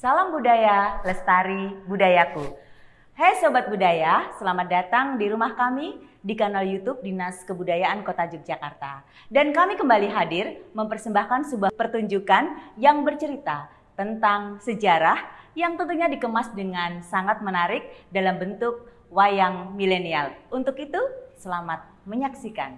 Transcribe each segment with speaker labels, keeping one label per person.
Speaker 1: Salam budaya, lestari budayaku. Hai Sobat Budaya, selamat datang di rumah kami di kanal YouTube Dinas Kebudayaan Kota Yogyakarta. Dan kami kembali hadir mempersembahkan sebuah pertunjukan yang bercerita tentang sejarah yang tentunya dikemas dengan sangat menarik dalam bentuk wayang milenial. Untuk itu, selamat menyaksikan.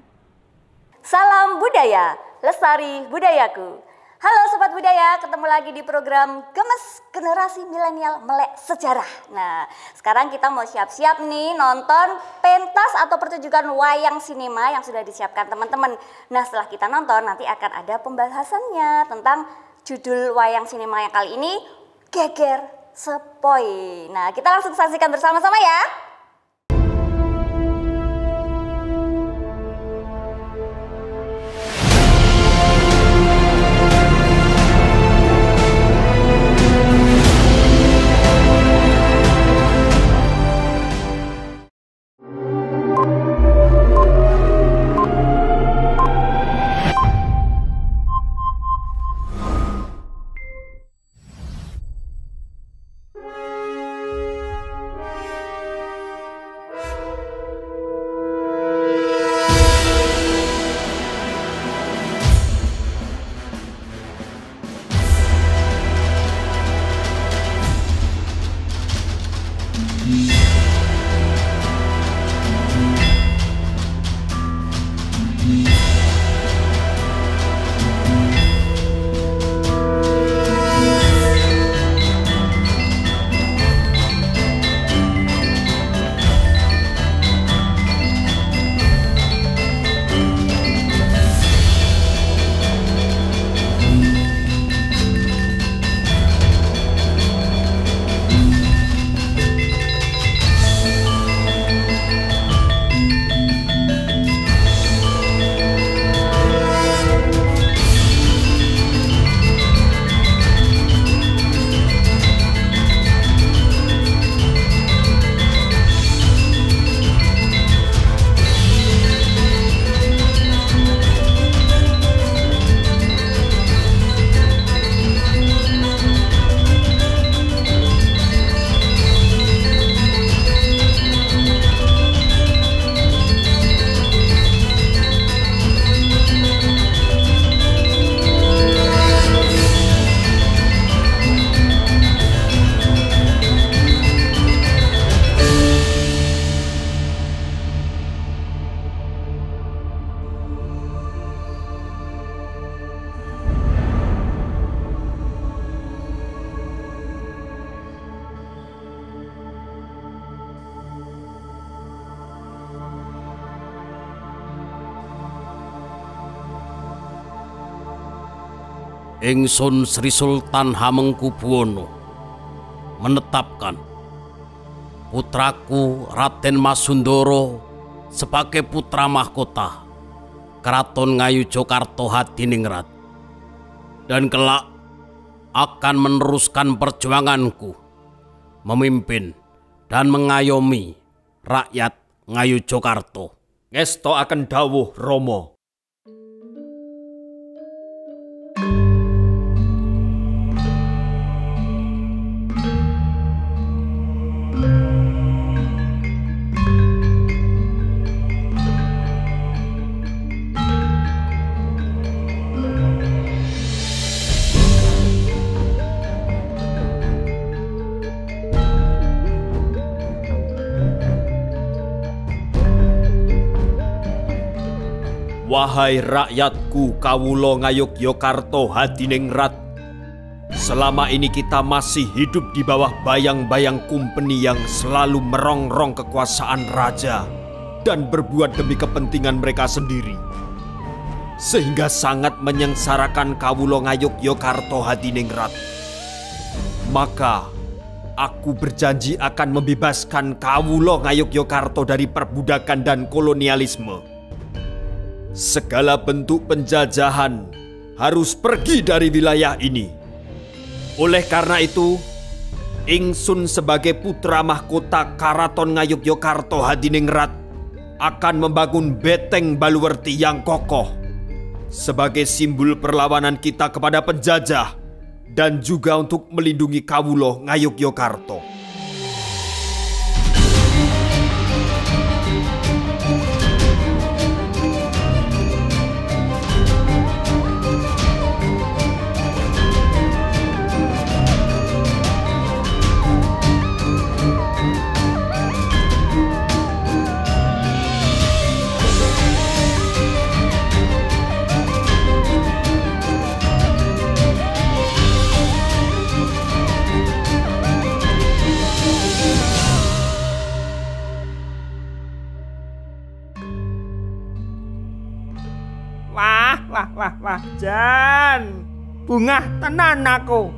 Speaker 2: Salam budaya, lestari budayaku. Halo Sobat Budaya, ketemu lagi di program Gemes Generasi Milenial Melek Sejarah. Nah, sekarang kita mau siap-siap nih nonton pentas atau pertunjukan wayang sinema yang sudah disiapkan teman-teman. Nah, setelah kita nonton nanti akan ada pembahasannya tentang judul wayang sinema yang kali ini, Geger Sepoi. Nah, kita langsung saksikan bersama-sama ya.
Speaker 3: Ingsun Sri Sultan Hamengkubuwono menetapkan putraku Raden Masundoro sebagai putra mahkota Keraton Ngayogyakarta Hadiningrat, dan kelak akan meneruskan perjuanganku memimpin dan mengayomi rakyat Ngayogyakarta.
Speaker 4: Ngesto akan dawuh Rama. Wahai rakyatku kawula Ngayogyakarta Hadiningrat, selama ini kita masih hidup di bawah bayang-bayang kumpeni yang selalu merongrong kekuasaan raja dan berbuat demi kepentingan mereka sendiri, sehingga sangat menyengsarakan kawula Ngayogyakarta Hadiningrat. Maka aku berjanji akan membebaskan kawula Ngayogyakarta dari perbudakan dan kolonialisme. Segala bentuk penjajahan harus pergi dari wilayah ini. Oleh karena itu, ingsun sebagai putra mahkota Karaton Ngayogyakarta Hadiningrat akan membangun beteng Baluwerti yang kokoh sebagai simbol perlawanan kita kepada penjajah dan juga untuk melindungi kawula Ngayogyakarta.
Speaker 5: Wah, Jan. Bungah tenan aku.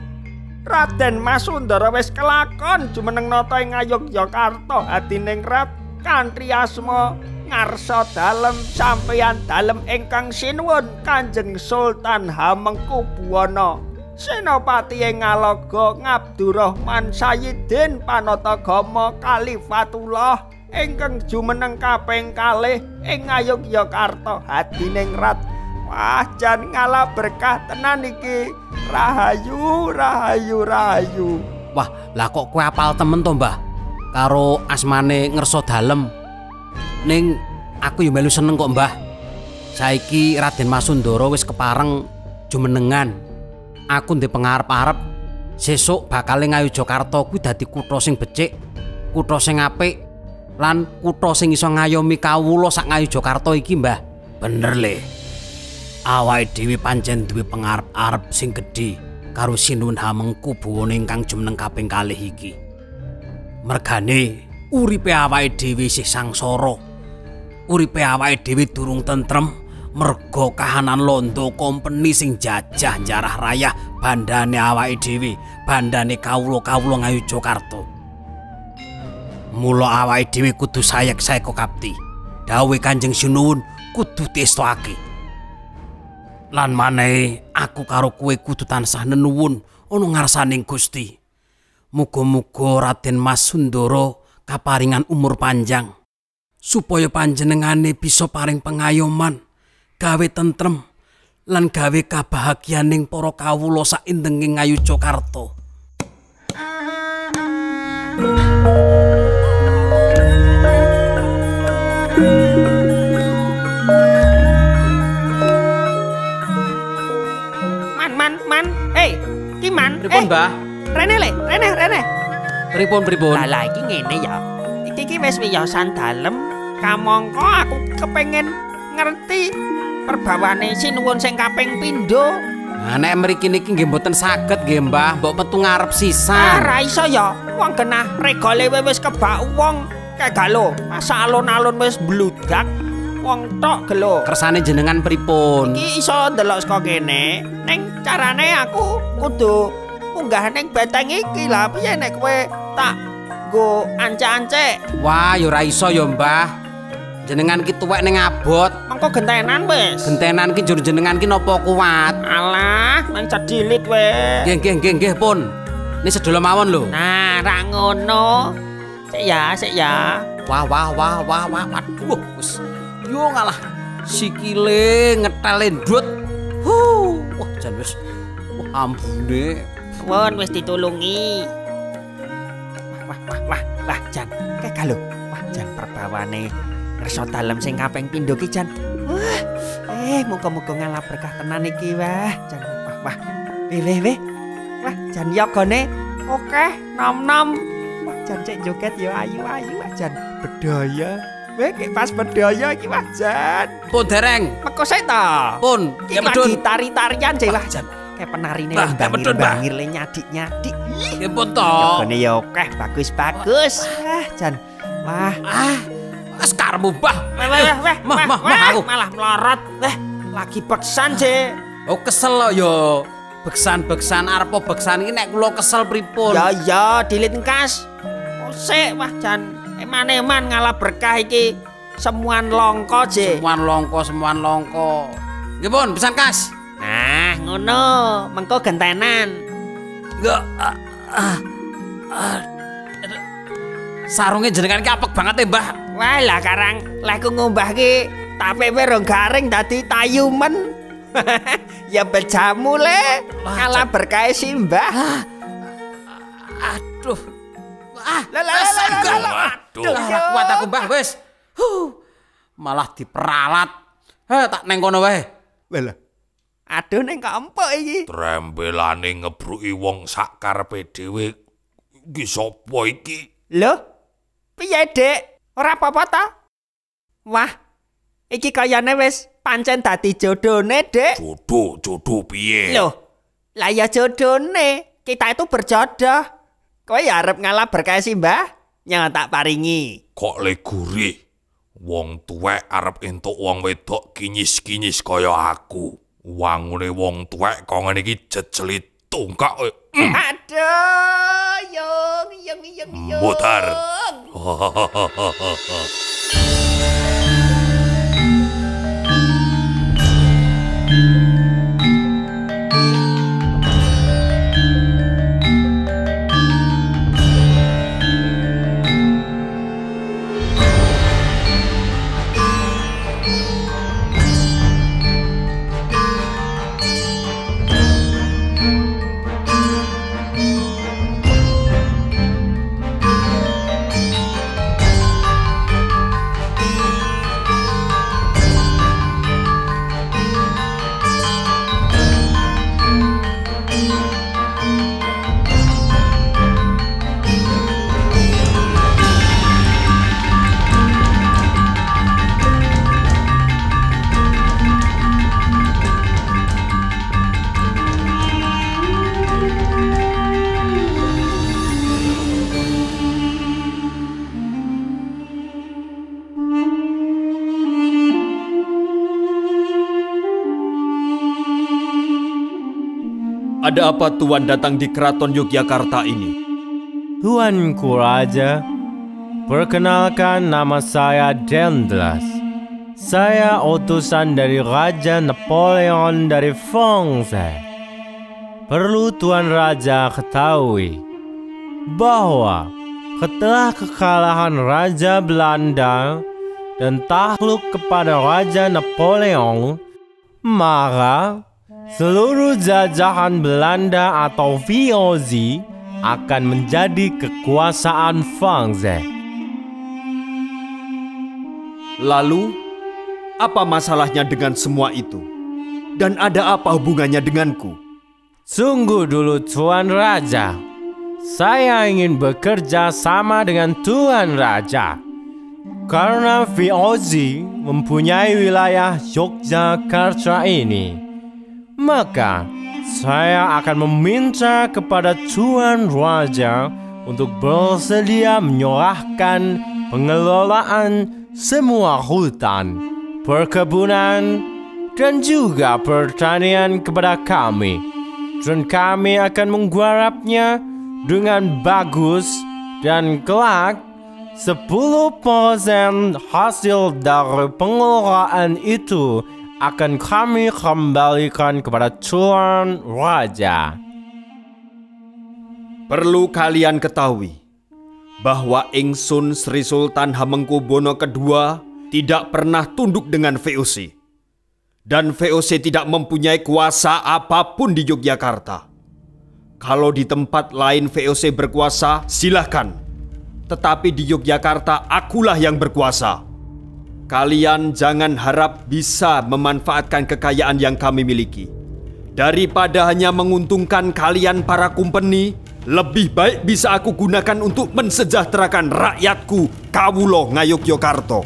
Speaker 5: Raden Masundara wis kelakon jumeneng nata ing Ngayogyakarta Hadiningrat kanthi asma ngarsa dalem sampeyan dalem ingkang sinuwun Kanjeng Sultan Hamengkubuwana Senopati ing Ngalaga Ngabdurrahman Sayyidin Panatagama Khalifatullah ingkang jumeneng kaping kalih ing Ngayogyakarta Hadiningrat. Wah, jan ngalah berkah tenan iki. Rahayu.
Speaker 3: Wah, lah kok kowe apal temen to, Mbah? Karo asmane ngerso dalem. Ning aku yo melu seneng kok, Mbah. Saiki Raden Masundara wis kepareng jumenengan. Aku ndek pengarep-arep sesuk bakal Ngayogyakarta kuwi dadi kutha sing becik, kutha sing apik, lan kutha sing iso ngayomi kawula sak Ngayogyakarta iki, Mbah. Bener le. Awake dhewe pancen duwe pengarep-arep sing gedhe karo Sinuwun Hamengkubuwana ingkang jumeneng kaping kalih iki. Mergane uripe awake dhewe isih sangsara. Uripe awake dhewe durung tentrem merga kahanan londo kompeni sing jajah njarah rayah bandane awake dhewe, bandane kawula-kawula Ngayogyakarta. Mula awake dhewe kudu sayek-sayek kapti. Dawuhe Kanjeng Sinuwun kudu diestokake. Lan maneh aku karo kowe kudu tansah nenuwun ana ngarsaning Gusti. Muga-muga Raden Masundara kaparingan umur panjang supaya panjenengane bisa paring pengayoman, gawe tentrem lan gawe kabahagyaning para kawula saindenging Ngayogyakarta.
Speaker 5: Man,
Speaker 3: Pripun, Mbah?
Speaker 5: Rene.
Speaker 3: Pripun?
Speaker 5: Lah iki ngene ya. Iki wis wiyosan dalem, kamangka aku kepengin ngerti perbawane Sinuwun sing kaping pindho.
Speaker 3: Nah, nek mriki niki nggih mboten saged nggih, Mbah, mbok metu ngarep sisan.
Speaker 5: Ora iso ya. Wong genah regale wis kebak wong kae galo. Masa alun-alun wis bludak. Wong tok gelo.
Speaker 3: Kersane jenengan pripun?
Speaker 5: Iki iso ndelok saka kene. Ning carane aku kudu munggah ning beteng iki lah. Piye nek kowe tak nggo ance-ance?
Speaker 3: Wah, ya ora iso ya, Mbah. Jenengan ki tuwek ning abot.
Speaker 5: Mengko gentenan wis.
Speaker 3: Gentenan ki njur jenengan ki napa kuat?
Speaker 5: Alah, nang cedilit weh.
Speaker 3: Nggih, pun. Ini sedolo mawon lho.
Speaker 5: Nah, ra ngono. Sik ya.
Speaker 3: Wah. Waduh, wis. Yo ngalah. Sikile ngetele ndut. Wah, jan wis. Wah, ambune.
Speaker 5: Won wis ditulungi. Wah, Jan. Kae galo. Wah, Jan perbawane ngerso dalem sing kaping pindho ki, Jan. Wah. Muga-muga ngalah berkah tenan iki, wah. Jan. Wah. Weh. Wah, Jan yogane oke, nom-nom. Wah, Jan cek joget yo ayu-ayu, wah, Jan. Bedaya. Weh, pas bedaya iki, wah, Jan.
Speaker 3: Pun dereng.
Speaker 5: Meko sik ta.
Speaker 3: Pun.
Speaker 5: Iki lagi tari-tarian jek, wah, Jan. Kayak penarine bangir le nyadik-nyadik.
Speaker 3: Nggih pun to.
Speaker 5: Yogane yo oke, bagus. Jan. Wah.
Speaker 3: Wes karepmu, Mbah.
Speaker 5: Weh, aku malah melorot. Lagi beksan, Je.
Speaker 3: Oh, kesel lo yo. Beksan arep beksan iki nek kula kesel pripun?
Speaker 5: Ya, dilit engkas. Sik, wah, Jan. Eman-eman ngalah berkah iki. Semuan longko, Je.
Speaker 3: Semuan longko. Nggih pun, pisan Kas.
Speaker 5: Nah, ngono. Mengko gentenan.
Speaker 3: Enggak. Sarunge jenengan ki apek banget ya, Mbah.
Speaker 5: Wah, lah karang lek ku ngombah ki tape rong garing dadi tayumen. Ya bejamu le, ngalah berkah Simbah.
Speaker 3: Aduh.
Speaker 5: Aduh.
Speaker 3: Kuat aku Mbah wis. Malah diperalat. Tak neng kono wae.
Speaker 5: Walah. Aduh ning kampuk iki.
Speaker 4: Trembelane ngebruki wong sak karepe dhewe. Iki sapa iki?
Speaker 5: Lho? Piye, Dik? Ora apa-apa ta? Wah. Iki kayane wis pancen dadi jodone, Dik.
Speaker 4: Jodoh piye?
Speaker 5: Loh. Lah ya jodone. Kita itu berjodoh. Kowe ya arep ngalah berkah Simbah? Nyang tak paringi.
Speaker 4: Kok le gurih? Wong tuwek arep entuk wong wedok kinyis-kinyis kaya aku. Wangune wong tuwek kok ngene iki jejeli tungkak.
Speaker 5: Aduh, yung.
Speaker 4: Mutar. Ada apa Tuan datang di keraton Yogyakarta ini?
Speaker 6: Tuanku Raja, perkenalkan nama saya Dendlas. Saya utusan dari Raja Napoleon dari France. Perlu Tuan Raja ketahui bahwa setelah kekalahan Raja Belanda dan takluk kepada Raja Napoleon, maka seluruh jajahan Belanda atau VOC akan menjadi kekuasaan France.
Speaker 4: Lalu, apa masalahnya dengan semua itu? Dan ada apa hubungannya denganku?
Speaker 6: Sungguh dulu Tuan Raja, saya ingin bekerja sama dengan Tuan Raja. Karena VOC mempunyai wilayah Yogyakarta ini, maka saya akan meminta kepada Tuan Raja untuk bersedia menyerahkan pengelolaan semua hutan, perkebunan, dan juga pertanian kepada kami. Dan kami akan menggarapnya dengan bagus dan kelak 10% hasil dari pengelolaan itu akan kami kembalikan kepada Tuan Raja.
Speaker 4: Perlu kalian ketahui bahwa Ingsun Sri Sultan Hamengkubuwono II tidak pernah tunduk dengan VOC. Dan VOC tidak mempunyai kuasa apapun di Yogyakarta. Kalau di tempat lain VOC berkuasa, silahkan. Tetapi di Yogyakarta akulah yang berkuasa. Kalian jangan harap bisa memanfaatkan kekayaan yang kami miliki. Daripada hanya menguntungkan kalian para kumpeni, lebih baik bisa aku gunakan untuk mensejahterakan rakyatku, Kawulo Ngayogyakarta.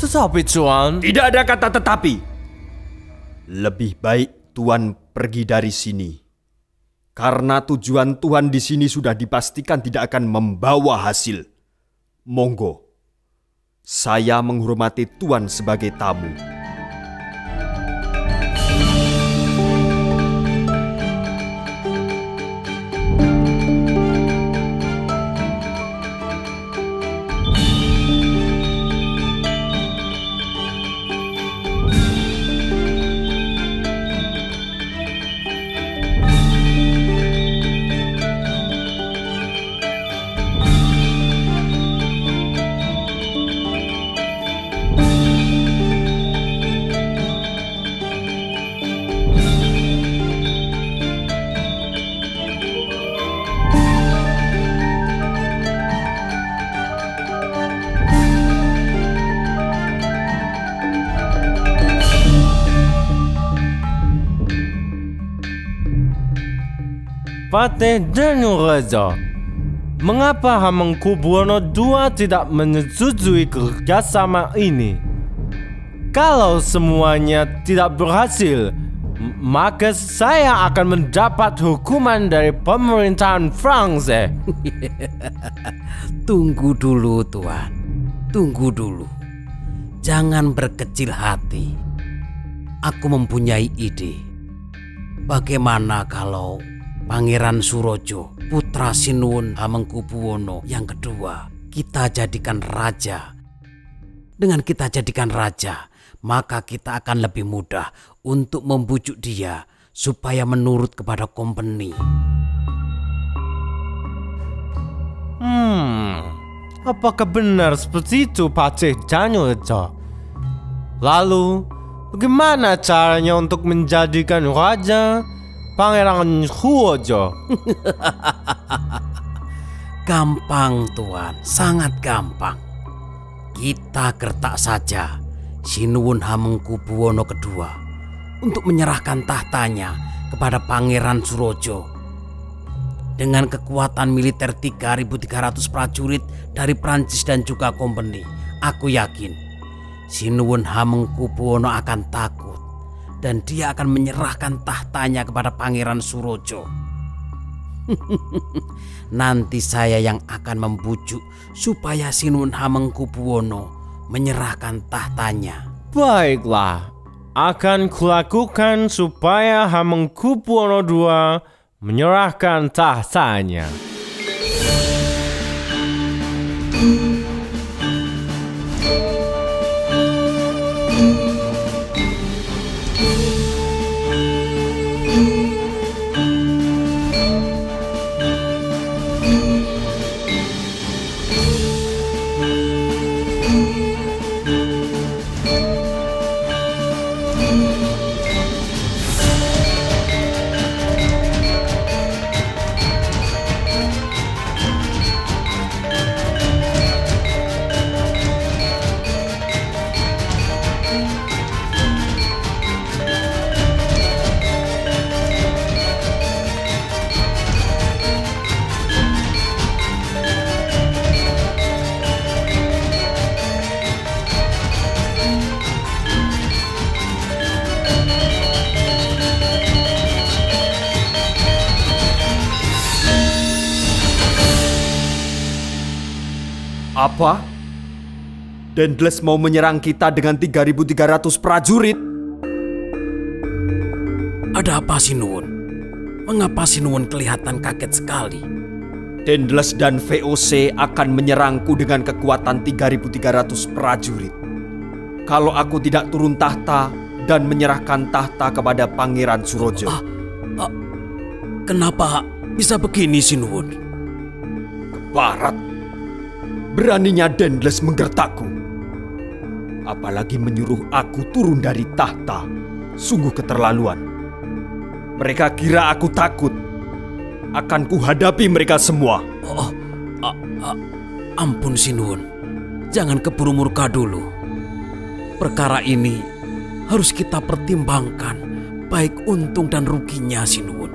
Speaker 6: Tetapi Tuan,
Speaker 4: Tidak ada kata tetapi. Lebih baik Tuan pergi dari sini. Karena tujuan Tuhan di sini sudah dipastikan tidak akan membawa hasil. Monggo. Saya menghormati Tuan sebagai tamu.
Speaker 6: Patih Danurejo, mengapa Hamengkubuwono II tidak menyetujui kerjasama ini? Kalau semuanya tidak berhasil, maka saya akan mendapat hukuman dari pemerintahan Prancis.
Speaker 3: Tunggu dulu, Tuan. Tunggu dulu. Jangan berkecil hati. Aku mempunyai ide. Bagaimana kalau Pangeran Surojo, putra Sinuwun Hamengkubuwono yang kedua, kita jadikan raja? Dengan kita jadikan raja, maka kita akan lebih mudah untuk membujuk dia supaya menurut kepada company.
Speaker 6: Apakah benar seperti itu, Patih Danurejo? Lalu, bagaimana caranya untuk menjadikan raja Pangeran Surojo?
Speaker 3: Gampang, Tuan, sangat gampang. Kita gertak saja Sinuwun Hamengkubuwono II untuk menyerahkan tahtanya kepada Pangeran Surojo. Dengan kekuatan militer 3.300 prajurit dari Prancis dan juga company, aku yakin Sinuwun Hamengkubuwono akan takut dan dia akan menyerahkan tahtanya kepada Pangeran Surojo. Nanti saya yang akan membujuk supaya Sinuwun Hamengkubuwono menyerahkan tahtanya.
Speaker 6: Baiklah, akan kulakukan supaya Hamengkubuwono II menyerahkan tahtanya.
Speaker 4: Apa? Dendles mau menyerang kita dengan 3.300 prajurit?
Speaker 3: Ada apa, Sinuwun? Mengapa Sinuwun kelihatan kaget sekali?
Speaker 4: Dendles dan VOC akan menyerangku dengan kekuatan 3.300 prajurit. Kalau aku tidak turun tahta dan menyerahkan tahta kepada Pangeran Surojo.
Speaker 3: Kenapa bisa begini, Sinuwun?
Speaker 4: Barat. Beraninya Dendles menggertakku. Apalagi menyuruh aku turun dari tahta. Sungguh keterlaluan. Mereka kira aku takut. Akan kuhadapi mereka semua.
Speaker 3: Ampun, Sinuwun. Jangan keburu murka dulu. Perkara ini harus kita pertimbangkan baik untung dan ruginya, Sinuwun.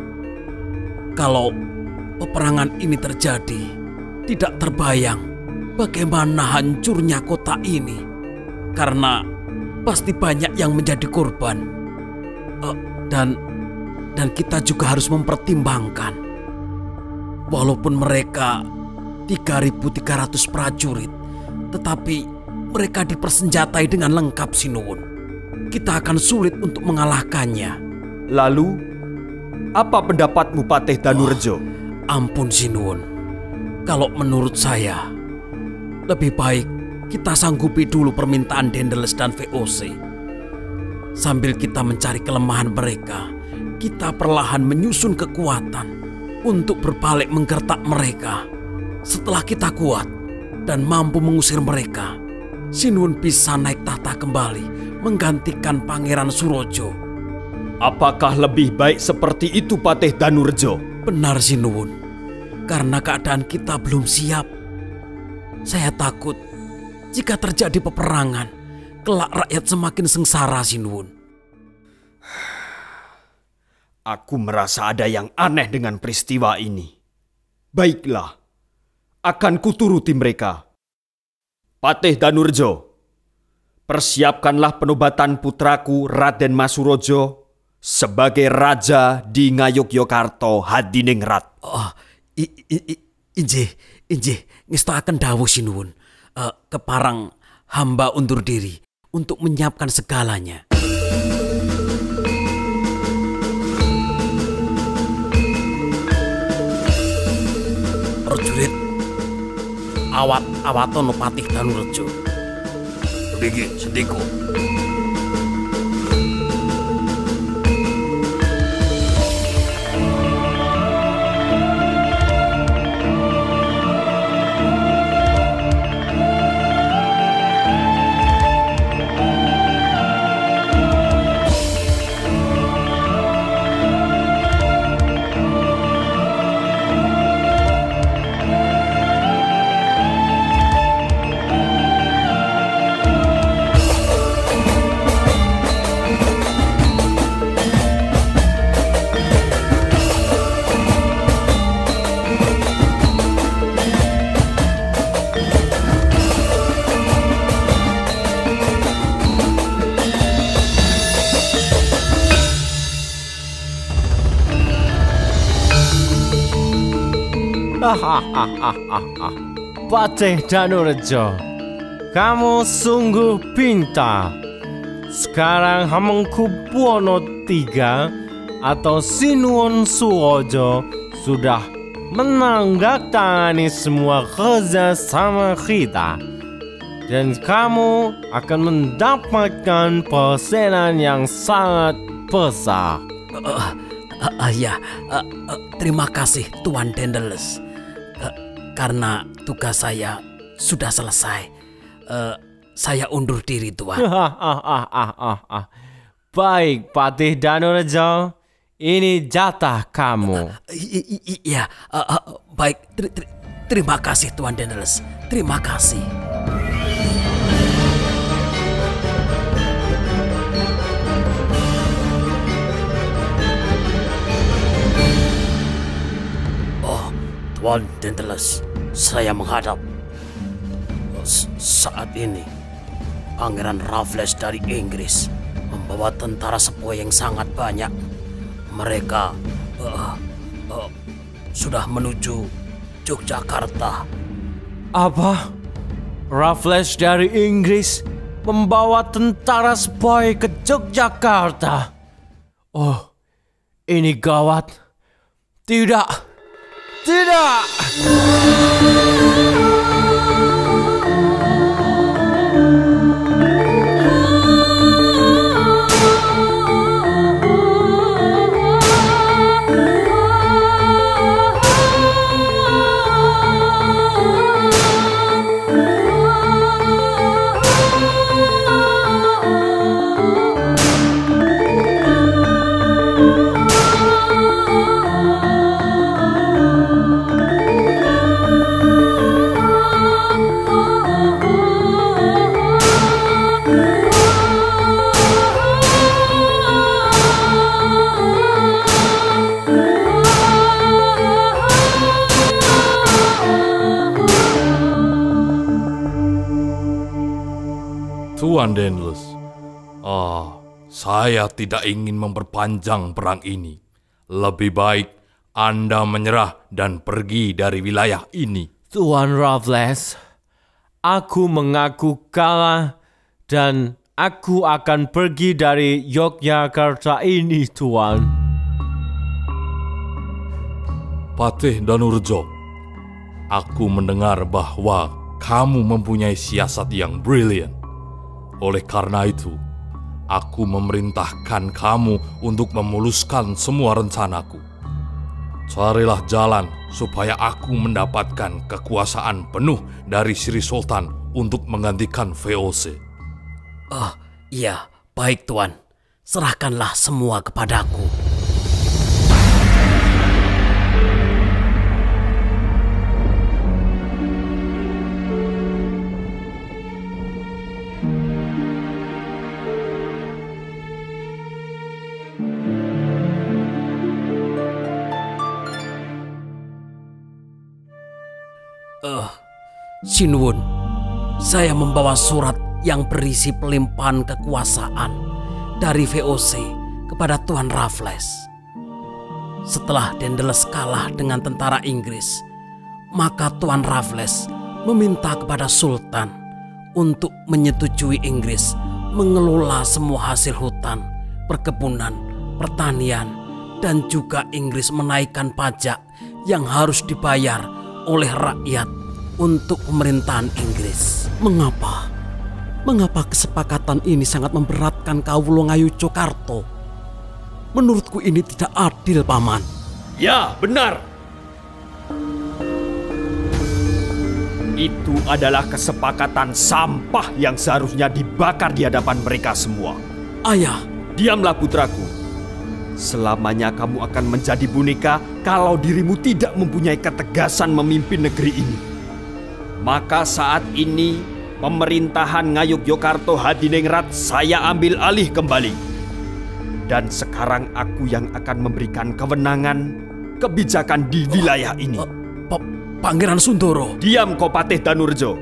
Speaker 3: Kalau peperangan ini terjadi, tidak terbayang bagaimana hancurnya kota ini, karena pasti banyak yang menjadi korban. Dan kita juga harus mempertimbangkan, walaupun mereka 3.300 prajurit, tetapi mereka dipersenjatai dengan lengkap, Sinuwun. Kita akan sulit untuk mengalahkannya.
Speaker 4: Lalu, apa pendapatmu, Patih Danurejo?
Speaker 3: Ampun, Sinuwun. Kalau menurut saya, lebih baik kita sanggupi dulu permintaan Dendles dan VOC. Sambil kita mencari kelemahan mereka, kita perlahan menyusun kekuatan untuk berbalik menggertak mereka. Setelah kita kuat dan mampu mengusir mereka, Sinuwun bisa naik tahta kembali menggantikan Pangeran Surojo.
Speaker 4: Apakah lebih baik seperti itu, Patih Danurejo?
Speaker 3: Benar, Sinuwun. Karena keadaan kita belum siap. Saya takut jika terjadi peperangan, kelak rakyat semakin sengsara, Sinuwun.
Speaker 4: Aku merasa ada yang aneh dengan peristiwa ini. Baiklah, akan kuturuti mereka. Patih Danurjo, persiapkanlah penobatan putraku Raden Masurojo sebagai raja di Ngayogyakarta Hadiningrat.
Speaker 3: Oh, injih, ngestakaken dawuh sinuwun. Keparang hamba undur diri untuk menyiapkan segalanya. Prajurit, awatono Patih Danurjo.
Speaker 4: Nggih, Sendika.
Speaker 6: Patih Danurjo, kamu sungguh pintar. Sekarang Hamengkubuwono III atau Sinuwun Surojo sudah menandatangani semua kerjasama kita. Dan kamu akan mendapatkan persenan yang sangat besar.
Speaker 3: Terima kasih Tuan Daedalus. Karena tugas saya sudah selesai. Saya undur diri, Tuan.
Speaker 6: Baik, Patih Danurjo, ini jatah kamu.
Speaker 3: Iya, baik. Terima kasih Tuan Daedalus. Terima kasih. Tuan Daedalus, saya menghadap. Saat ini, Pangeran Raffles dari Inggris membawa tentara sepoi yang sangat banyak. Mereka sudah menuju Yogyakarta.
Speaker 6: Apa? Raffles dari Inggris membawa tentara sepoi ke Yogyakarta? Oh, ini gawat. Tidak.
Speaker 7: Tuan Daedalus, saya tidak ingin memperpanjang perang ini. Lebih baik Anda menyerah dan pergi dari wilayah ini.
Speaker 6: Tuan Raffles, aku mengaku kalah dan aku akan pergi dari Yogyakarta ini, Tuan.
Speaker 7: Patih Danurjo, aku mendengar bahwa kamu mempunyai siasat yang brilian. Oleh karena itu, aku memerintahkan kamu untuk memuluskan semua rencanaku. Carilah jalan supaya aku mendapatkan kekuasaan penuh dari Sri Sultan untuk menggantikan VOC.
Speaker 3: Iya, baik Tuan. Serahkanlah semua kepadaku. Sinuwun, saya membawa surat yang berisi pelimpahan kekuasaan dari VOC kepada Tuan Raffles. Setelah Daedalus kalah dengan tentara Inggris, maka Tuan Raffles meminta kepada Sultan untuk menyetujui Inggris mengelola semua hasil hutan, perkebunan, pertanian, dan juga Inggris menaikkan pajak yang harus dibayar oleh rakyat untuk pemerintahan Inggris. Mengapa? Mengapa kesepakatan ini sangat memberatkan Kawula Ngayucokarta? Menurutku ini tidak adil, Paman.
Speaker 4: Ya, benar. Itu adalah kesepakatan sampah yang seharusnya dibakar di hadapan mereka semua.
Speaker 3: Ayah,
Speaker 4: Diamlah putraku. Selamanya kamu akan menjadi boneka kalau dirimu tidak mempunyai ketegasan memimpin negeri ini. Maka saat ini pemerintahan Ngayogyakarta Hadiningrat saya ambil alih kembali. Dan sekarang aku yang akan memberikan kewenangan kebijakan di wilayah ini.
Speaker 3: Pangeran Sundoro.
Speaker 4: Diam kau Patih Danurjo.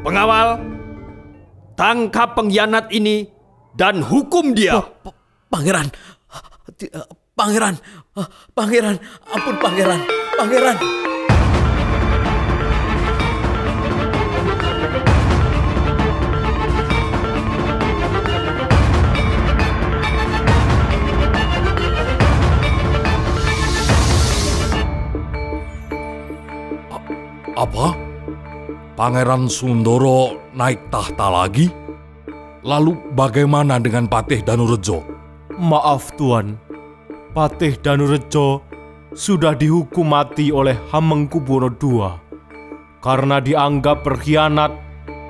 Speaker 4: Pengawal, tangkap pengkhianat ini dan hukum dia.
Speaker 3: Pangeran, ampun Pangeran.
Speaker 7: Apa? Pangeran Sundoro naik tahta lagi? Lalu bagaimana dengan Patih Danurejo?
Speaker 6: Maaf Tuan, Patih Danurejo sudah dihukum mati oleh Hamengkubuwono II karena dianggap berkhianat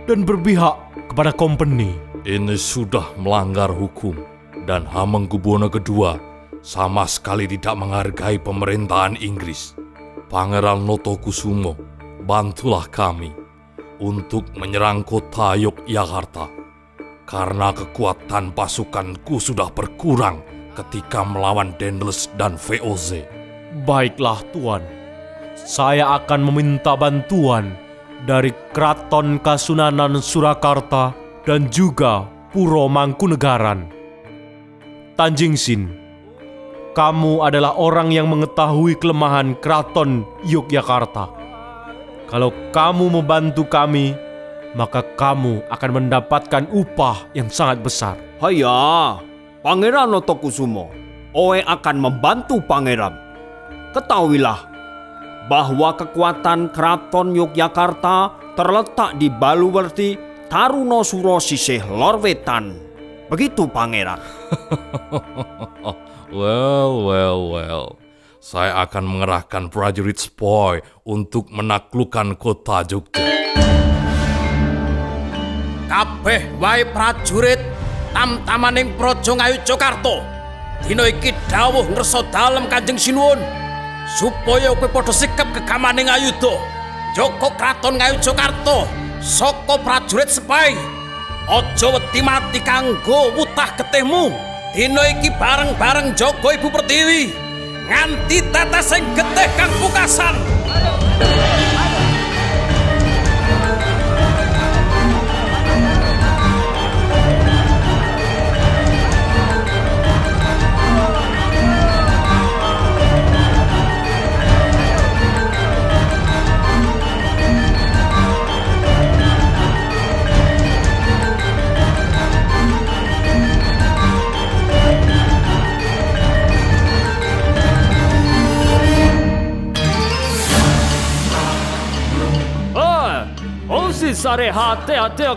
Speaker 6: dan berpihak kepada company.
Speaker 7: Ini sudah melanggar hukum dan Hamengkubuwono II sama sekali tidak menghargai pemerintahan Inggris. Pangeran Notokusumo, bantulah kami untuk menyerang kota Yogyakarta karena kekuatan pasukanku sudah berkurang ketika melawan Daedalus dan VOC.
Speaker 6: Baiklah Tuan, saya akan meminta bantuan dari Keraton Kasunanan Surakarta dan juga Puro Mangkunegaran. Tanjingsin, kamu adalah orang yang mengetahui kelemahan Keraton Yogyakarta. Kalau kamu membantu kami, maka kamu akan mendapatkan upah yang sangat besar.
Speaker 4: Haya, Pangeran Notokusumo, Oe akan membantu Pangeran. Ketahuilah bahwa kekuatan Keraton Yogyakarta terletak di Baluwerti Tarunosuro sisih lor wetan. Begitu Pangeran.
Speaker 7: Well. Saya akan mengerahkan prajurit Spoy untuk menaklukkan kota Jogja.
Speaker 3: Kabeh wae prajurit tam-tamaning Praja Ngayucokarta. Dina iki dawuh ngersa dalem Kanjeng Sinuwun supaya kowe padha sikap gegamaning ayuda jaga Kraton Ngayucokarta saka prajurit Sepai. Aja wedi mati kanggo wutah getihmu. Dina iki bareng-bareng jaga Ibu Pertiwi nganti tetes sing getih kang pungkasan.
Speaker 8: Sare hate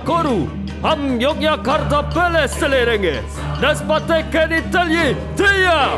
Speaker 8: koru ham Yogyakarta bele selerenge naspate keni talye dia.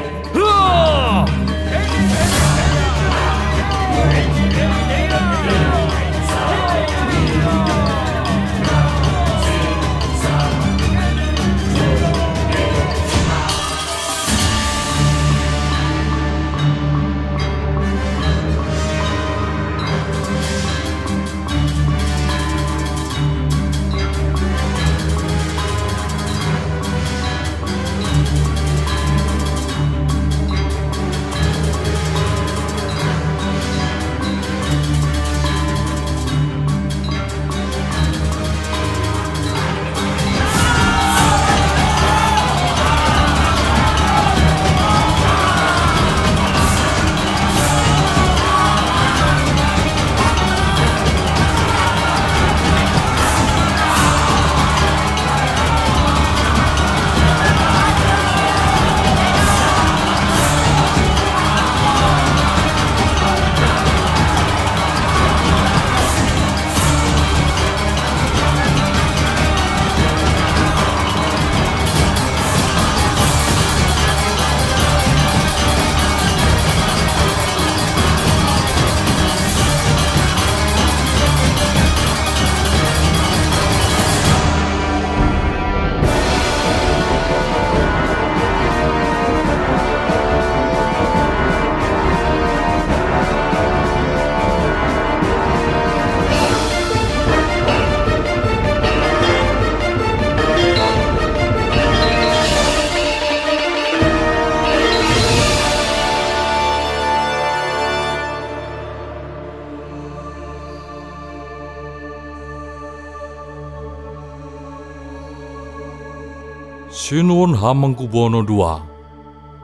Speaker 7: Sinuwun Hamengkubuwono II,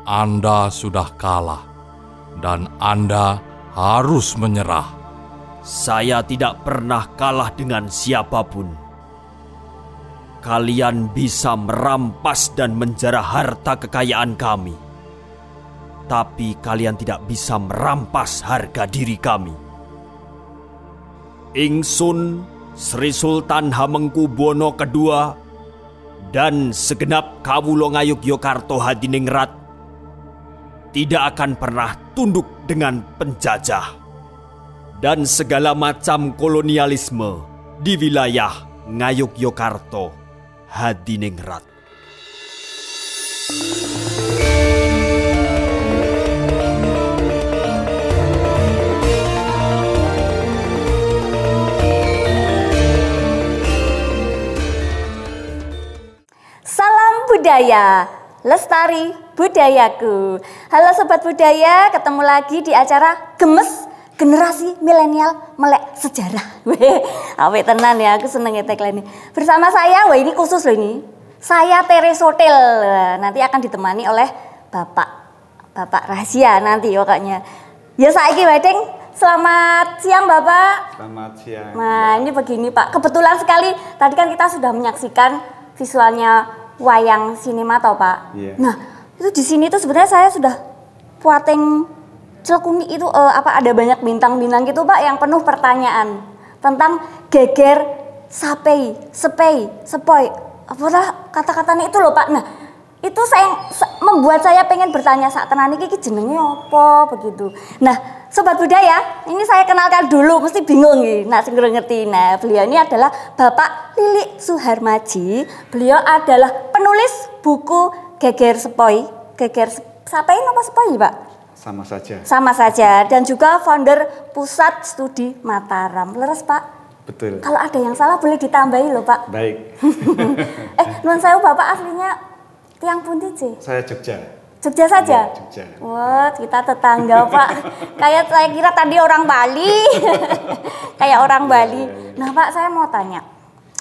Speaker 7: Anda sudah kalah dan Anda harus menyerah.
Speaker 4: Saya tidak pernah kalah dengan siapapun. Kalian bisa merampas dan menjarah harta kekayaan kami. Tapi kalian tidak bisa merampas harga diri kami. Ingsun Sri Sultan Hamengkubuwono II dan segenap kawula Ngayogyakarta Hadiningrat tidak akan pernah tunduk dengan penjajah dan segala macam kolonialisme di wilayah Ngayogyakarta Hadiningrat.
Speaker 2: Salam budaya, lestari budayaku. Halo Sobat Budaya, ketemu lagi di acara Gemes Generasi Milenial Melek Sejarah. Awet tenan ya, aku seneng ya tagline ini. Bersama saya, wah ini khusus loh ini. Saya Teres Hotel. Nanti akan ditemani oleh Bapak rahasia nanti pokoknya. Ya saiki wedding. Selamat siang Bapak.
Speaker 9: Selamat siang.
Speaker 2: Nah, ini begini Pak. Kebetulan sekali tadi kan kita sudah menyaksikan visualnya wayang sinema toh Pak.
Speaker 9: Iya.
Speaker 2: Nah, itu di sini tuh sebenarnya saya sudah puateng celekumi itu ada banyak bintang-bintang gitu Pak yang penuh pertanyaan tentang geger, sepoi, apalah kata-katanya itu loh Pak. Nah, itu membuat saya pengen bertanya saat tenan iki jenenge apa begitu. Nah, Sobat Budaya, ini saya kenalkan dulu, mesti bingung nih. Nah, sing ngerti. Nah, beliau ini adalah Bapak Lilik Suharmaji. Beliau adalah penulis buku Geger Sepoi. Geger Sepoi apa Sepoi, Pak?
Speaker 9: Sama saja.
Speaker 2: Sama saja. Dan juga founder Pusat Studi Mataram. Leres, Pak?
Speaker 9: Betul.
Speaker 2: Kalau ada yang salah boleh ditambahi loh, Pak.
Speaker 9: Baik.
Speaker 2: Nuwun sewu Bapak aslinya tiang pundi sih?
Speaker 9: Saya Jogja.
Speaker 2: Jogja saja?
Speaker 9: Ya, Jogja.
Speaker 2: Wah, kita tetangga Pak. Kayak saya kira tadi orang Bali. Kayak orang Bali. Nah Pak, saya mau tanya.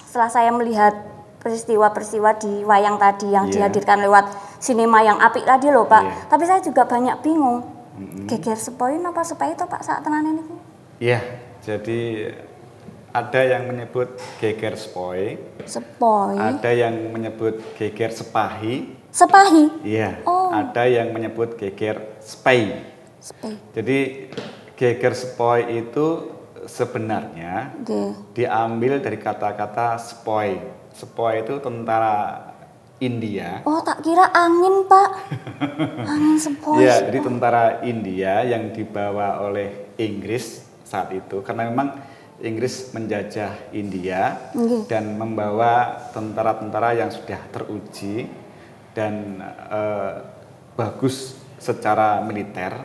Speaker 2: Setelah saya melihat peristiwa-peristiwa di wayang tadi yang dihadirkan lewat sinema yang apik tadi loh Pak. Tapi saya juga banyak bingung. Geger sepoi apa sepoi itu Pak saat tenan ini?
Speaker 9: Iya, jadi ada yang menyebut geger sepoi.
Speaker 2: Sepoi.
Speaker 9: Ada yang menyebut geger sepahi.
Speaker 2: Sepahi?
Speaker 9: Iya.
Speaker 2: Oh.
Speaker 9: Ada yang menyebut geger spei.
Speaker 2: Spei.
Speaker 9: Jadi geger sepoi itu sebenarnya diambil dari kata-kata sepoi. Sepoi itu tentara India.
Speaker 2: Oh, tak kira angin Pak. Angin sepoi.
Speaker 9: Iya, jadi tentara India yang dibawa oleh Inggris saat itu. Karena memang Inggris menjajah India dan membawa tentara-tentara yang sudah teruji dan bagus secara militer,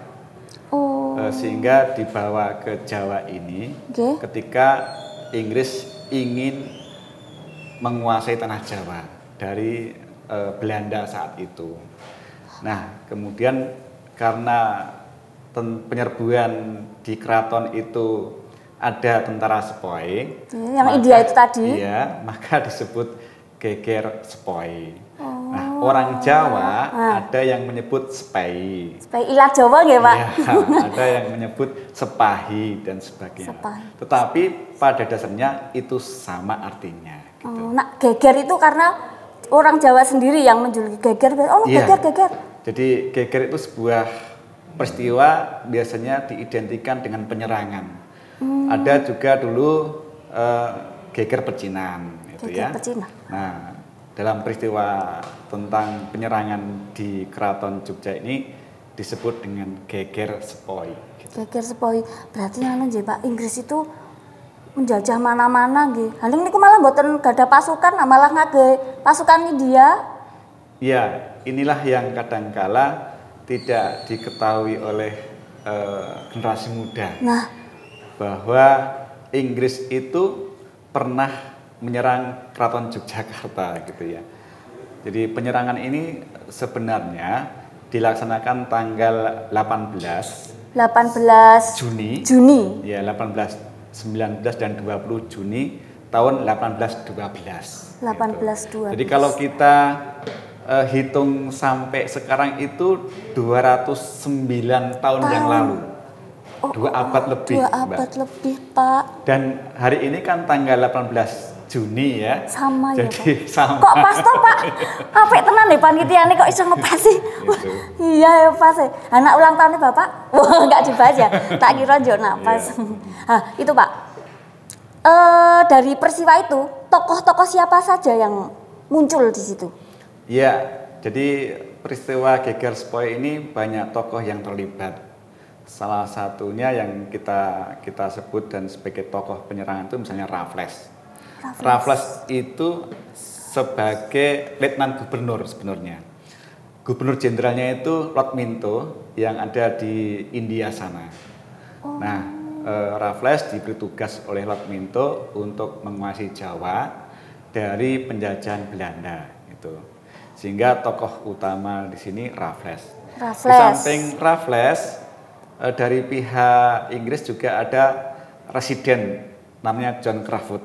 Speaker 9: sehingga dibawa ke Jawa ini ketika Inggris ingin menguasai tanah Jawa dari Belanda saat itu. Nah, kemudian karena penyerbuan di keraton itu ada tentara sepoi,
Speaker 2: yang India itu tadi,
Speaker 9: iya, maka disebut geger sepoi. Nah, orang Jawa ada yang menyebut spei.
Speaker 2: Spei ilah Jawa nggih, Pak?
Speaker 9: Ya, ada yang menyebut sepahi dan sebagainya.
Speaker 2: Sepahi.
Speaker 9: Tetapi pada dasarnya itu sama artinya. Gitu.
Speaker 2: Nah, geger itu karena orang Jawa sendiri yang menjuluki geger. Oh, geger.
Speaker 9: Jadi geger itu sebuah peristiwa biasanya diidentikan dengan penyerangan. Ada juga dulu geger pecinan, gitu
Speaker 2: geger
Speaker 9: ya.
Speaker 2: Pecinan.
Speaker 9: Nah, dalam peristiwa tentang penyerangan di Keraton Jogja ini disebut dengan geger sepoi. Gitu.
Speaker 2: Geger sepoi, berarti anu nggih Pak, Inggris itu menjajah mana-mana nggih. Haling niku malah mboten gadah pasukan, malah ngage pasukan India.
Speaker 9: Ya, inilah yang kadangkala tidak diketahui oleh generasi muda.
Speaker 2: Nah,
Speaker 9: bahwa Inggris itu pernah menyerang Keraton Yogyakarta gitu ya. Jadi penyerangan ini sebenarnya dilaksanakan tanggal 18
Speaker 2: Juni.
Speaker 9: Ya, 18, 19 dan 20 Juni tahun 1812.
Speaker 2: 1812.
Speaker 9: Jadi kalau kita hitung sampai sekarang itu 209 tahun yang lalu. 2 abad lebih,
Speaker 2: 2 abad lebih, Pak.
Speaker 9: Dan hari ini kan tanggal 18 Juni ya.
Speaker 2: Sama ya,
Speaker 9: Jadi
Speaker 2: Pak.
Speaker 9: sama.
Speaker 2: Kok pas toh, Pak? Apik tenan nih panitiane kok iso ngepasi. Iya ya pas. Anak ulang tahunnya Bapak? Wah, enggak dibaca. Tak kira njo napas. Nah, itu Pak. Dari peristiwa itu, tokoh-tokoh siapa saja yang muncul di situ?
Speaker 9: Iya, jadi peristiwa Geger Sepoi ini banyak tokoh yang terlibat. Salah satunya yang kita sebut dan sebagai tokoh penyerangan itu misalnya Raffles. Raffles itu sebagai letnan gubernur sebenarnya. Gubernur jenderalnya itu Lord Minto yang ada di India sana. Nah, Raffles diberi tugas oleh Lord Minto untuk menguasai Jawa dari penjajahan Belanda itu. Sehingga tokoh utama di sini Raffles. Di samping Raffles, dari pihak Inggris juga ada residen namanya John Crafoord.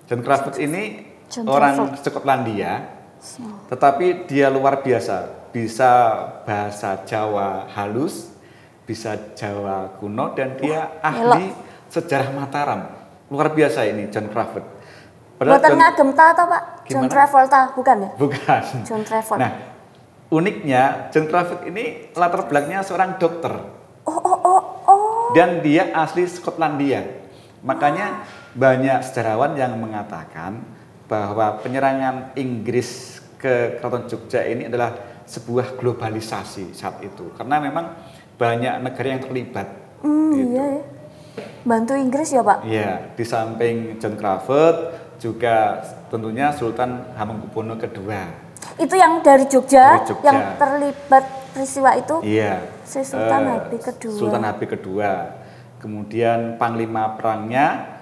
Speaker 9: John Crafoord ini orang Skotlandia, tetapi dia luar biasa, bisa bahasa Jawa halus, bisa Jawa kuno, dan dia ahli sejarah Mataram. Luar biasa ini John Crafoord.
Speaker 2: Buatan ngagem ta atau Pak? John Travolta, bukan ya?
Speaker 9: Bukan.
Speaker 2: John Travolta.
Speaker 9: Nah, uniknya John Crafoord ini latar belakangnya seorang dokter. Dan dia asli Skotlandia. Makanya banyak sejarawan yang mengatakan bahwa penyerangan Inggris ke Keraton Jogja ini adalah sebuah globalisasi saat itu. Karena memang banyak negara yang terlibat. Gitu.
Speaker 2: Iya ya. Bantu Inggris ya Pak?
Speaker 9: Iya, di samping John Crafoord juga tentunya Sultan Hamengkubuwono II.
Speaker 2: Itu yang dari Jogja, yang terlibat peristiwa itu?
Speaker 9: Iya.
Speaker 2: Sultan Habib kedua.
Speaker 9: Sultan Habib kedua. Kemudian panglima perangnya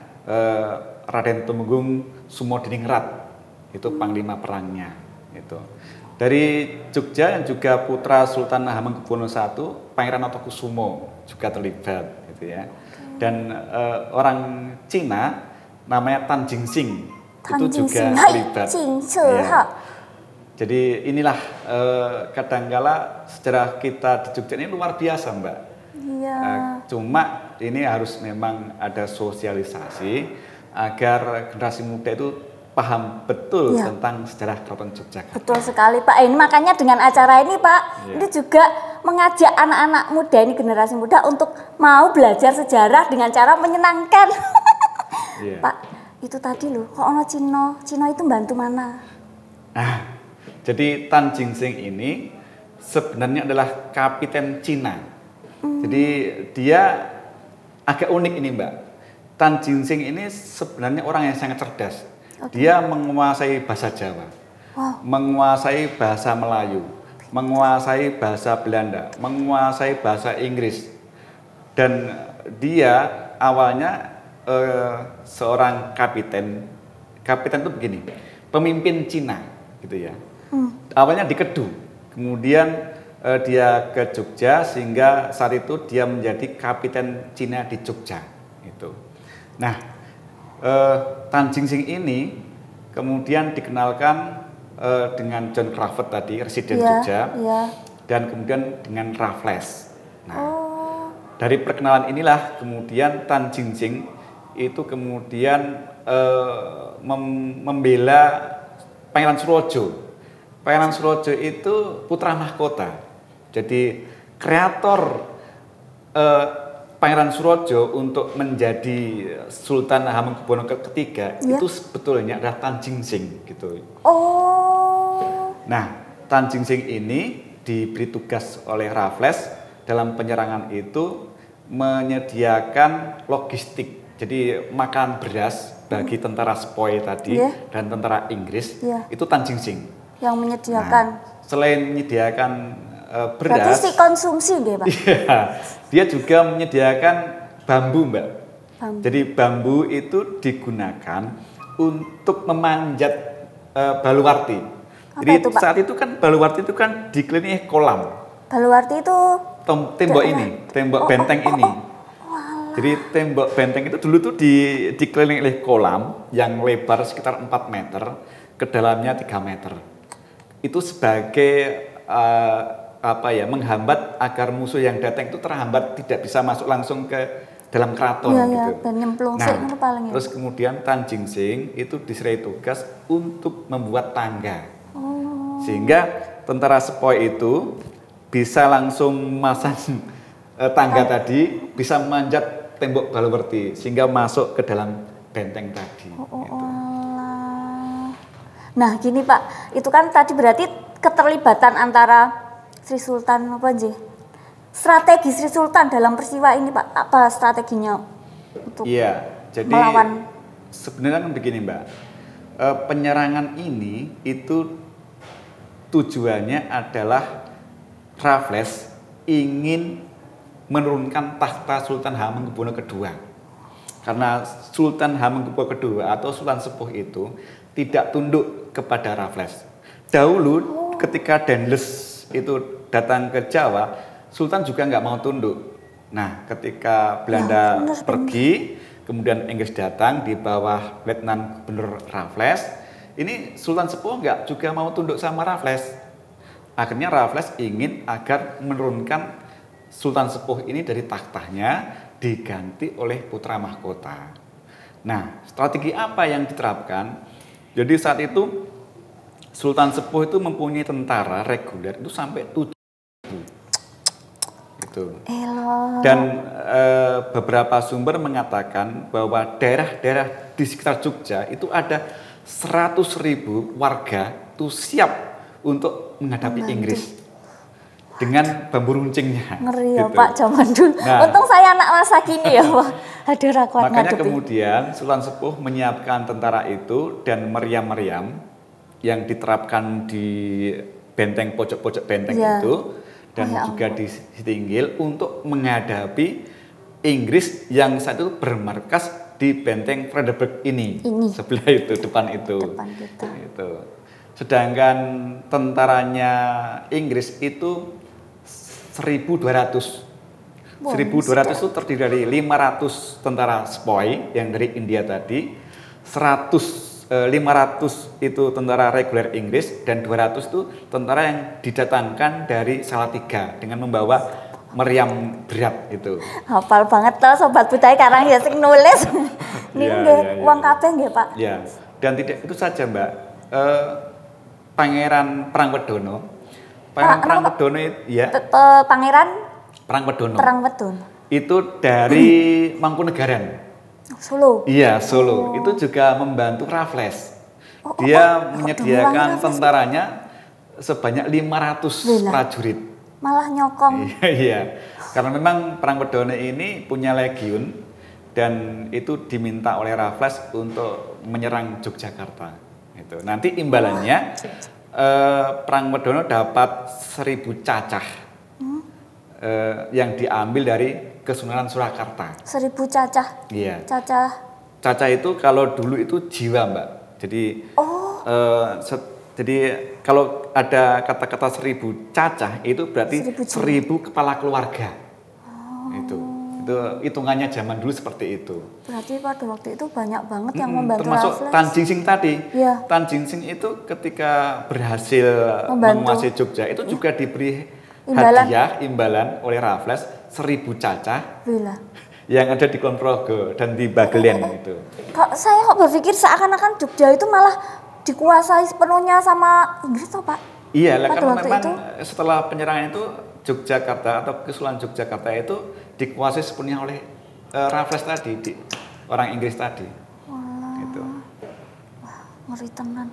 Speaker 9: Raden Tumenggung Sumodiningrat. Itu panglima perangnya itu. Dari Jogja yang juga putra Sultan Hamengkubuwono I, Pangeran Notokusumo juga terlibat gitu ya. Dan orang Cina namanya Tan Jingxing itu juga terlibat. Ya. Jadi inilah kadangkala sejarah kita di Jogja ini luar biasa, Mbak.
Speaker 2: Iya.
Speaker 9: Cuma ini harus memang ada sosialisasi agar generasi muda itu paham betul tentang sejarah Keraton Yogyakarta.
Speaker 2: Betul sekali Pak. Ini makanya dengan acara ini Pak, ini juga mengajak anak-anak muda ini, generasi muda untuk mau belajar sejarah dengan cara menyenangkan. Pak, itu tadi loh, kok ono Cina itu bantu mana?
Speaker 9: Nah, jadi Tan Jingxing ini sebenarnya adalah kapiten Cina. Jadi dia agak unik ini Mbak. Tan Jingxing ini sebenarnya orang yang sangat cerdas. Dia menguasai bahasa Jawa, menguasai bahasa Melayu, menguasai bahasa Belanda, menguasai bahasa Inggris. Dan dia awalnya seorang kapiten. Kapiten itu begini, pemimpin Cina gitu ya. Awalnya di Kedu, kemudian dia ke Jogja sehingga saat itu dia menjadi kapiten Cina di Jogja itu. Nah, Tan Jingxing ini kemudian dikenalkan dengan John Crafoord tadi, residen Jogja, dan kemudian dengan Raffles. Nah, dari perkenalan inilah kemudian Tan Jingxing itu kemudian membela Pangeran Surojo. Pangeran Surojo itu putra mahkota. Jadi kreator Pangeran Surojo untuk menjadi Sultan Hamengkubuwono III itu sebetulnya adalah Tan Jingxing gitu. Nah, Tan Jingxing ini diberi tugas oleh Raffles dalam penyerangan itu menyediakan logistik. Jadi makan beras bagi tentara Sepoi tadi dan tentara Inggris itu Tan Jingxing
Speaker 2: yang menyediakan.
Speaker 9: Nah, selain menyediakan beras.
Speaker 2: Berarti si konsumsi deh Pak.
Speaker 9: Iya, dia juga menyediakan bambu Mbak. Jadi bambu itu digunakan untuk memanjat baluwarti. Jadi itu, saat itu kan baluwarti itu kan dikelilingi kolam.
Speaker 2: Baluwarti itu
Speaker 9: tembok ini, tembok benteng ini. Jadi tembok benteng itu dulu tuh dikelilingi oleh kolam yang lebar sekitar 4 meter, ke dalamnya 3 meter. itu sebagai menghambat agar musuh yang datang itu terhambat, tidak bisa masuk langsung ke dalam keraton gitu. Terus kemudian Tan Jingsing itu diserai tugas untuk membuat tangga. Sehingga tentara sepoi itu bisa langsung masang tangga tadi, bisa memanjat tembok Balawerti sehingga masuk ke dalam benteng tadi. Gitu.
Speaker 2: Nah, gini Pak, itu kan tadi berarti keterlibatan antara Sri Sultan apa sih? Strategi Sri Sultan dalam peristiwa ini Pak, apa strateginya untuk
Speaker 9: jadi
Speaker 2: melawan?
Speaker 9: Sebenarnya kan begini Mbak, penyerangan ini itu tujuannya adalah Raffles ingin menurunkan tahta Sultan Hamengkubuwono II. Karena Sultan Hamengkubuwono II atau Sultan Sepuh itu tidak tunduk kepada Raffles. Dahulu ketika Dendles itu datang ke Jawa, Sultan juga nggak mau tunduk. Nah, ketika Belanda pergi, kemudian Inggris datang di bawah Letnan Gubernur Raffles, ini Sultan Sepuh nggak juga mau tunduk sama Raffles. Akhirnya Raffles ingin agar menurunkan Sultan Sepuh ini dari tahtanya, diganti oleh putra mahkota. Nah, strategi apa yang diterapkan? Jadi saat itu Sultan Sepuh itu mempunyai tentara reguler itu sampai 7.000. Dan beberapa sumber mengatakan bahwa daerah-daerah di sekitar Jogja itu ada 100.000 warga itu siap untuk menghadapi Inggris dengan bambu runcingnya.
Speaker 2: Ngeri ya Pak, zaman dulu. Untung saya anak masa kini ya Pak. Aduh, rakuat
Speaker 9: makanya
Speaker 2: ngadepi.
Speaker 9: Kemudian Sultan Sepuh menyiapkan tentara itu dan meriam-meriam yang diterapkan di benteng pojok-pojok benteng itu. Dan juga di Sitinggil untuk menghadapi Inggris yang saat itu bermarkas di benteng Frederick ini. Sebelah itu, depan itu. Itu. Sedangkan tentaranya Inggris itu 1.200. 1.200 itu terdiri dari 500 tentara sepoi yang dari India tadi, 500 itu tentara reguler Inggris, dan 200 itu tentara yang didatangkan dari Salatiga dengan membawa meriam berat itu.
Speaker 2: Hafal banget loh Sobat Budaya karang ya sing nulis. Ini uang kabeh nggih Pak.
Speaker 9: Ya, dan tidak itu saja Mbak. Pangeran Prangwedono.
Speaker 2: Pangeran
Speaker 9: Prangwedono. Itu dari Mangkunegaran.
Speaker 2: Solo.
Speaker 9: Iya, Solo. Itu juga membantu Raffles. Dia menyediakan tentaranya sebanyak 500 prajurit.
Speaker 2: Malah nyokong.
Speaker 9: Iya. Karena memang Prangwedono ini punya legiun dan itu diminta oleh Raffles untuk menyerang Yogyakarta. Itu. Nanti imbalannya Prangwedono dapat 1.000 cacah yang diambil dari Kesunanan Surakarta.
Speaker 2: 1.000 cacah.
Speaker 9: Iya.
Speaker 2: Cacah
Speaker 9: itu kalau dulu itu jiwa Mbak. Jadi jadi kalau ada kata-kata 1.000 cacah itu berarti 1.000 kepala keluarga. Itu hitungannya zaman dulu seperti itu.
Speaker 2: Berarti pada waktu itu banyak banget yang membantu
Speaker 9: termasuk
Speaker 2: Raffles.
Speaker 9: Tan Jingsing tadi.
Speaker 2: Ya.
Speaker 9: Tan Jingsing itu ketika berhasil menguasai Jogja itu juga diberi imbalan oleh Raffles 1.000 cacah yang ada di Kulon Progo dan di Bagelen itu.
Speaker 2: Saya kok berpikir seakan-akan Jogja itu malah dikuasai sepenuhnya sama Inggris toh Pak?
Speaker 9: Iya, karena memang setelah penyerangan itu Yogyakarta atau Kesultanan Yogyakarta itu dikuasai sepenuhnya oleh Raffles tadi, orang Inggris tadi. Gitu.
Speaker 2: Wah, ngeri tenan.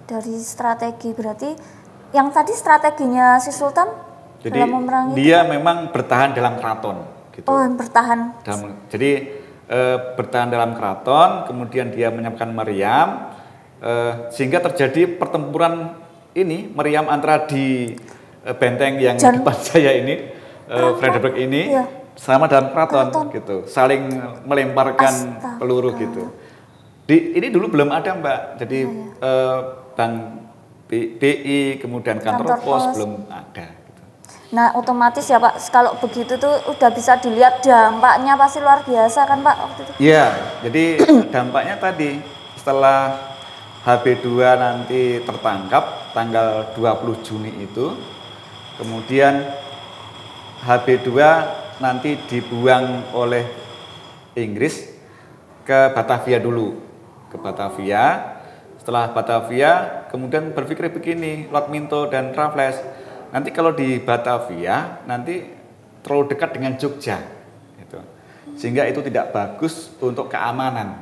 Speaker 2: Dari strategi berarti yang tadi strateginya si Sultan
Speaker 9: jadi
Speaker 2: dalam memerangi
Speaker 9: dia memang bertahan dalam keraton gitu.
Speaker 2: Bertahan.
Speaker 9: Bertahan dalam keraton, kemudian dia menyiapkan meriam sehingga terjadi pertempuran ini meriam antara di benteng yang depan saya ini Frederick ini sama dalam keraton gitu, saling melemparkan peluru gitu. Ini dulu belum ada Mbak, jadi Bank BI kemudian kantor pos belum ada. Gitu.
Speaker 2: Nah otomatis ya Pak, kalau begitu tuh udah bisa dilihat dampaknya pasti luar biasa kan Pak waktu itu?
Speaker 9: Iya, jadi dampaknya tadi setelah HB2 nanti tertangkap tanggal 20 Juni itu. Kemudian HB2 nanti dibuang oleh Inggris ke Batavia dulu. Ke Batavia. Setelah Batavia, kemudian berpikir begini, Lord Minto dan Raffles, nanti kalau di Batavia, nanti terlalu dekat dengan Jogja. Gitu. Sehingga itu tidak bagus untuk keamanan.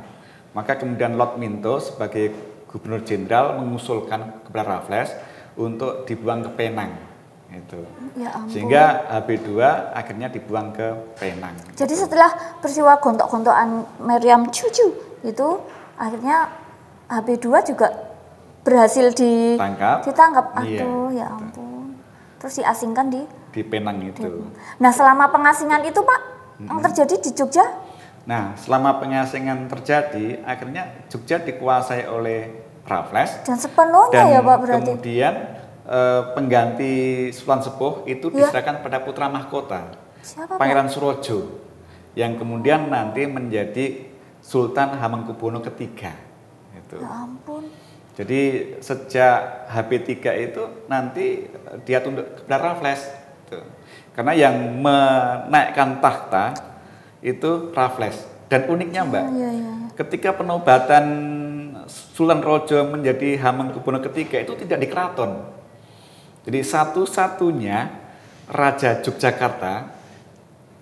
Speaker 9: Maka kemudian Lord Minto sebagai Gubernur Jenderal mengusulkan kepada Raffles untuk dibuang ke Penang. Gitu.
Speaker 2: Ya ampun.
Speaker 9: Sehingga HB2 akhirnya dibuang ke Penang.
Speaker 2: Jadi setelah peristiwa gontok-gontokan Meriam Cucu itu, akhirnya HB2 juga berhasil ditangkap. Aduh, ya ampun. Terus diasingkan
Speaker 9: di Penang itu.
Speaker 2: Nah, selama pengasingan itu, Pak, yang terjadi di Jogja?
Speaker 9: Nah, selama pengasingan terjadi, akhirnya Jogja dikuasai oleh Raffles.
Speaker 2: Dan sepenuhnya ya, Pak, berarti.
Speaker 9: Kemudian pengganti Sultan Sepuh itu diserahkan pada putra mahkota.
Speaker 2: Siapa,
Speaker 9: Pangeran Surojo. Yang kemudian nanti menjadi Sultan Hamengkubuwono III.
Speaker 2: Ya ampun.
Speaker 9: Jadi sejak HB3 itu nanti dia tunduk kepada Raffles. Karena yang menaikkan tahta itu Raffles. Dan uniknya Mbak, ketika penobatan Sultan Rojo menjadi Hamengkubuwono III itu tidak di keraton. Jadi satu-satunya Raja Yogyakarta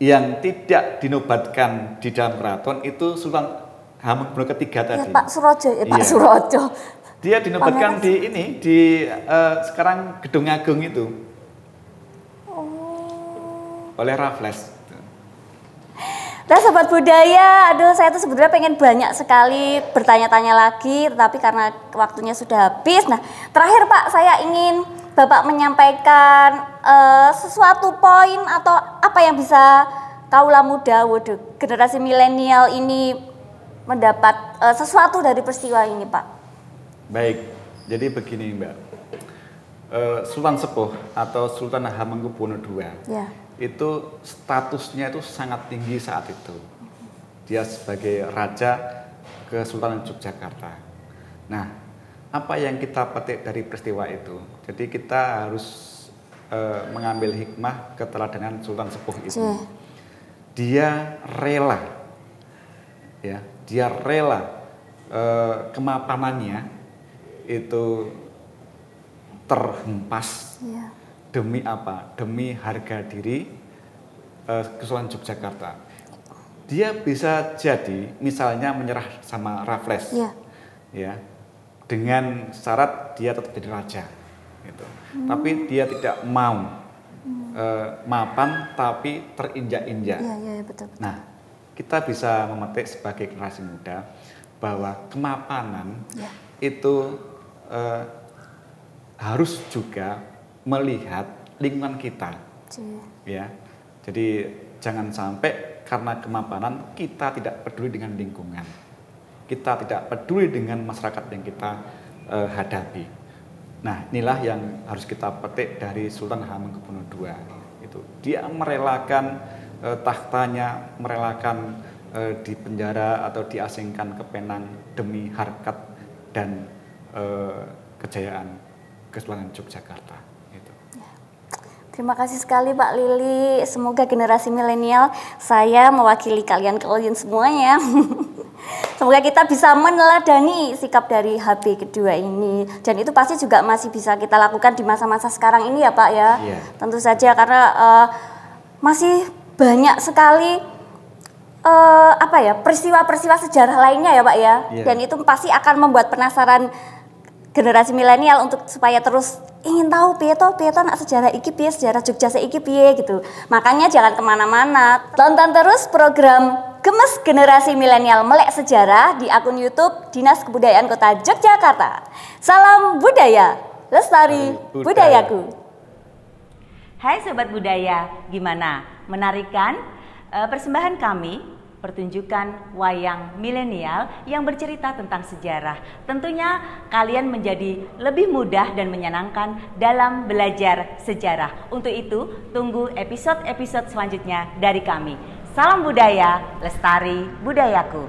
Speaker 9: yang tidak dinobatkan di dalam keraton itu Sultan Hamengkubuwono III tadi.
Speaker 2: Ya, Pak Surojo, Pak Surojo.
Speaker 9: Dia dinobatkan di sekarang Gedung Agung itu. Oleh Raffles.
Speaker 2: Nah, Sobat Budaya, aduh saya tuh sebenarnya pengen banyak sekali bertanya-tanya lagi, tetapi karena waktunya sudah habis. Nah, terakhir Pak, saya ingin Bapak menyampaikan sesuatu poin atau apa yang bisa kaula muda, generasi milenial ini mendapat sesuatu dari peristiwa ini, Pak.
Speaker 9: Baik, jadi begini Mbak, Sultan Sepuh atau Sultan Hamengkubuwono II itu statusnya itu sangat tinggi saat itu. Dia sebagai Raja Kesultanan Yogyakarta. Nah, apa yang kita petik dari peristiwa itu? Jadi kita harus mengambil hikmah keteladanan Sultan Sepuh itu. Dia rela, ya, dia rela kemapanannya itu terhempas demi apa? Demi harga diri Kesultanan Yogyakarta. Dia bisa jadi misalnya menyerah sama Raffles, ya, dengan syarat dia tetap jadi raja, gitu. Tapi dia tidak mau mapan tapi terinjak-injak.
Speaker 2: Betul.
Speaker 9: Nah, kita bisa memetik sebagai generasi muda bahwa kemapanan itu harus juga melihat lingkungan kita, ya. Jadi jangan sampai karena kemapanan kita tidak peduli dengan lingkungan, kita tidak peduli dengan masyarakat yang kita hadapi. Nah, inilah yang harus kita petik dari Sultan Hamengkubuwono II. Itu dia merelakan tahtanya, merelakan di penjara atau diasingkan ke Penang demi harkat dan kejayaan Kesultanan Yogyakarta.
Speaker 2: Terima kasih sekali Pak Lili. Semoga generasi milenial, saya mewakili kalian semuanya. Semoga kita bisa meneladani sikap dari HB kedua ini. Dan itu pasti juga masih bisa kita lakukan di masa-masa sekarang ini ya Pak ya. Tentu saja karena masih banyak sekali peristiwa-peristiwa sejarah lainnya ya Pak ya. Dan itu pasti akan membuat penasaran generasi milenial untuk supaya terus ingin tahu piye nak sejarah iki piye, sejarah Jogja seiki piye gitu. Makanya jangan kemana-mana, tonton terus program Gemes Generasi Milenial Melek Sejarah di akun YouTube Dinas Kebudayaan Kota Yogyakarta. Salam budaya, lestari budayaku.
Speaker 1: Hai Sobat Budaya, gimana? Menarik kan? Persembahan kami pertunjukan wayang milenial yang bercerita tentang sejarah. Tentunya kalian menjadi lebih mudah dan menyenangkan dalam belajar sejarah. Untuk itu, tunggu episode-episode selanjutnya dari kami. Salam budaya, lestari budayaku.